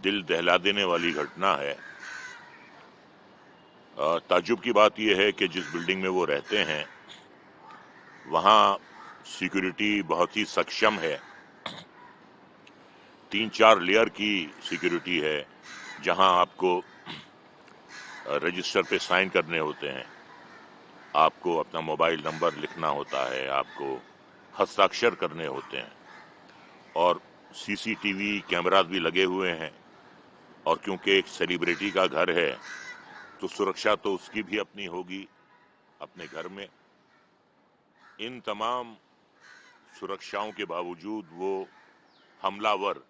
दिल दहला देने वाली घटना है। ताज्जुब की बात यह है कि जिस बिल्डिंग में वो रहते हैं वहाँ सिक्योरिटी बहुत ही सक्षम है। 3-4 लेयर की सिक्योरिटी है, जहां आपको रजिस्टर पे साइन करने होते हैं, आपको अपना मोबाइल नंबर लिखना होता है, आपको हस्ताक्षर करने होते हैं और सीसीटीवी कैमरास भी लगे हुए हैं। और क्योंकि एक सेलिब्रिटी का घर है तो सुरक्षा तो उसकी भी अपनी होगी अपने घर में। इन तमाम सुरक्षाओं के बावजूद वो हमलावर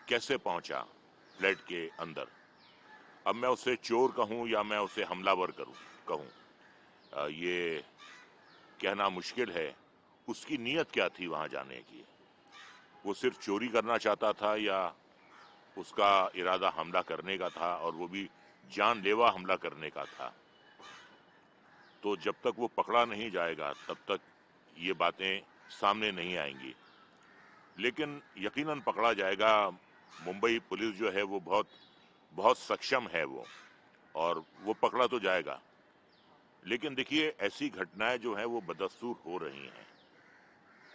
कैसे पहुंचा फ्लैट के अंदर? अब मैं उसे चोर कहूं या मैं उसे हमलावर कहूं, ये कहना मुश्किल है। उसकी नीयत क्या थी वहां जाने की? वो सिर्फ चोरी करना चाहता था या उसका इरादा हमला करने का था, और वो भी जानलेवा हमला करने का था? तो जब तक वो पकड़ा नहीं जाएगा तब तक ये बातें सामने नहीं आएंगी, लेकिन यकीनन पकड़ा जाएगा। मुंबई पुलिस जो है वो बहुत बहुत सक्षम है वो, और वो पकड़ा तो जाएगा। लेकिन देखिए, ऐसी घटनाएं जो हैं वो बदस्तूर हो रही हैं,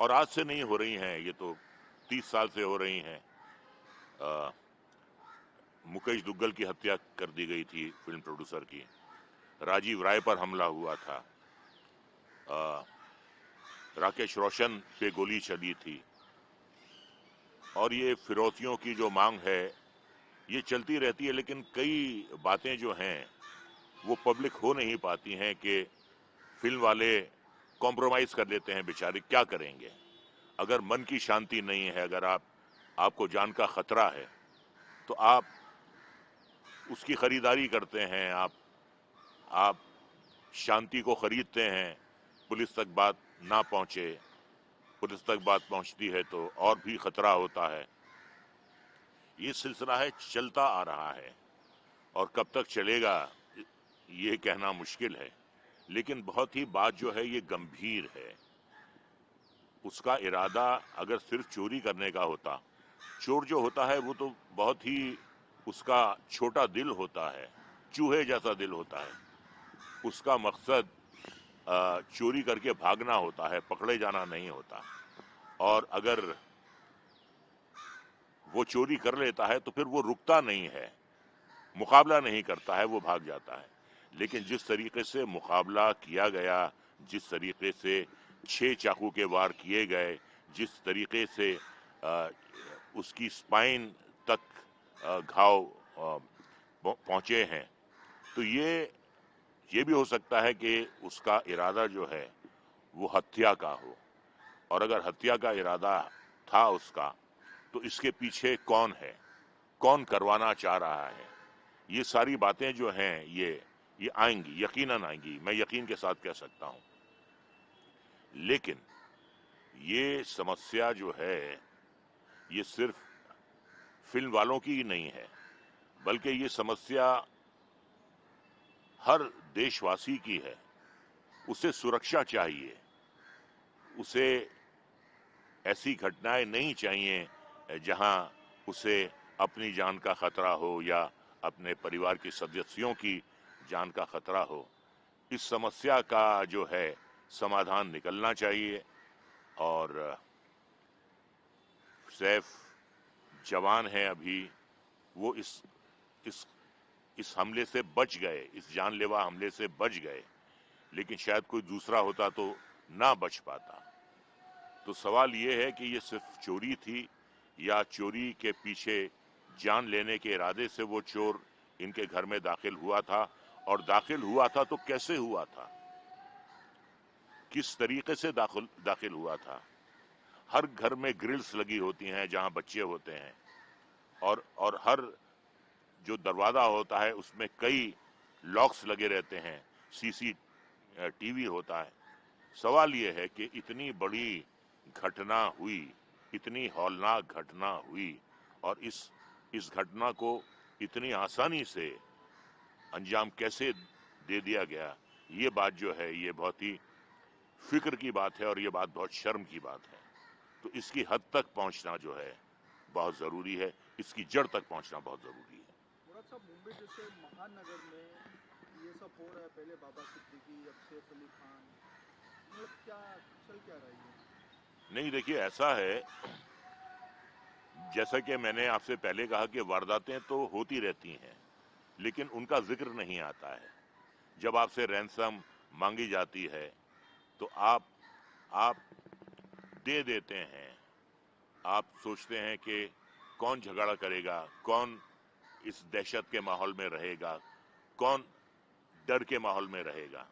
और आज से नहीं हो रही हैं, ये तो 30 साल से हो रही हैं। मुकेश दुग्गल की हत्या कर दी गई थी, फिल्म प्रोड्यूसर की। राजीव राय पर हमला हुआ था। राकेश रोशन पे गोली चली थी। और ये फिरौतियों की जो मांग है ये चलती रहती है, लेकिन कई बातें जो हैं वो पब्लिक हो नहीं पाती हैं कि फिल्म वाले कॉम्प्रोमाइज कर लेते हैं। बेचारे क्या करेंगे? अगर मन की शांति नहीं है, अगर आपको जान का खतरा है, तो आप उसकी खरीदारी करते हैं, आप शांति को खरीदते हैं। पुलिस तक बात ना पहुंचे, पुलिस तक बात पहुंचती है तो और भी खतरा होता है। ये सिलसिला है, चलता आ रहा है, और कब तक चलेगा ये कहना मुश्किल है। लेकिन बहुत ही बात जो है ये गंभीर है। उसका इरादा अगर सिर्फ चोरी करने का होता, चोर जो होता है वो तो बहुत ही उसका छोटा दिल होता है, चूहे जैसा दिल होता है। उसका मकसद चोरी करके भागना होता है, पकड़े जाना नहीं होता। और अगर वो चोरी कर लेता है तो फिर वो रुकता नहीं है, मुकाबला नहीं करता है, वो भाग जाता है। लेकिन जिस तरीके से मुकाबला किया गया, जिस तरीके से 6 चाकू के वार किए गए, जिस तरीके से उसकी स्पाइन तक घाव पहुंचे हैं, तो ये भी हो सकता है कि उसका इरादा जो है वो हत्या का हो। और अगर हत्या का इरादा था उसका, तो इसके पीछे कौन है, कौन करवाना चाह रहा है? ये सारी बातें जो हैं ये आएंगी, यकीनन आएंगी, मैं यकीन के साथ कह सकता हूं। लेकिन ये समस्या जो है ये सिर्फ फिल्म वालों की ही नहीं है, बल्कि ये समस्या हर देशवासी की है। उसे सुरक्षा चाहिए, उसे ऐसी घटनाएं नहीं चाहिए जहां उसे अपनी जान का खतरा हो या अपने परिवार के सदस्यों की जान का खतरा हो। इस समस्या का जो है समाधान निकलना चाहिए। और सैफ जवान है अभी, वो इस इस हमले से बच गए, इस जानलेवा हमले से बच गए, लेकिन शायद कोई दूसरा होता तो ना बच पाता। तो सवाल ये है कि ये सिर्फ चोरी थी, या चोरी के पीछे जान लेने के इरादे से वो चोर इनके घर में दाखिल हुआ था, और दाखिल हुआ था तो कैसे हुआ था, किस तरीके से दाखिल हुआ था? हर घर में ग्रिल्स लगी होती हैं जहां बच्चे होते हैं, और हर जो दरवाजा होता है उसमें कई लॉक्स लगे रहते हैं, सीसीटीवी होता है। सवाल यह है कि इतनी बड़ी घटना हुई, इतनी हौलनाक घटना हुई, और इस घटना को इतनी आसानी से अंजाम कैसे दे दिया गया? ये बात जो है ये बहुत ही फिक्र की बात है, और ये बात बहुत शर्म की बात है। तो इसकी हद तक पहुंचना जो है बहुत ज़रूरी है, इसकी जड़ तक पहुंचना बहुत ज़रूरी है। मुराद साहब, मुंबई जैसे महानगर में ये सब हो रहा है, पहले बाबा सिद्दीकी, अब सैफ अली खान, मतलब क्या चल क्या रही है? नहीं, देखिए ऐसा है, जैसा कि मैंने आपसे पहले कहा कि वारदातें तो होती रहती हैं, लेकिन उनका जिक्र नहीं आता है। जब आपसे रैंसम मांगी जाती है तो आप दे देते हैं। आप सोचते हैं कि कौन झगड़ा करेगा, कौन इस दहशत के माहौल में रहेगा, कौन डर के माहौल में रहेगा।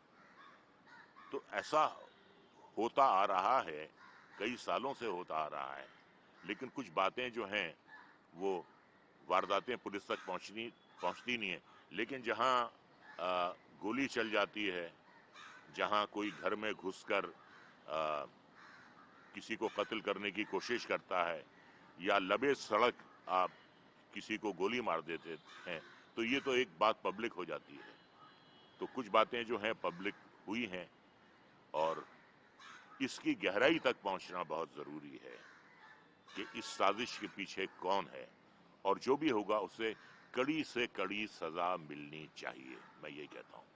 तो ऐसा होता आ रहा है, कई सालों से होता आ रहा है, लेकिन कुछ बातें जो हैं वो वारदातें पुलिस तक पहुंचती नहीं है। लेकिन जहां गोली चल जाती है, जहां कोई घर में घुसकर किसी को कत्ल करने की कोशिश करता है, या लबे सड़क आप किसी को गोली मार देते हैं, तो ये तो एक बात पब्लिक हो जाती है। तो कुछ बातें जो हैं पब्लिक हुई हैं, और इसकी गहराई तक पहुंचना बहुत जरूरी है कि इस साजिश के पीछे कौन है, और जो भी होगा उसे कड़ी से कड़ी सजा मिलनी चाहिए, मैं ये कहता हूं।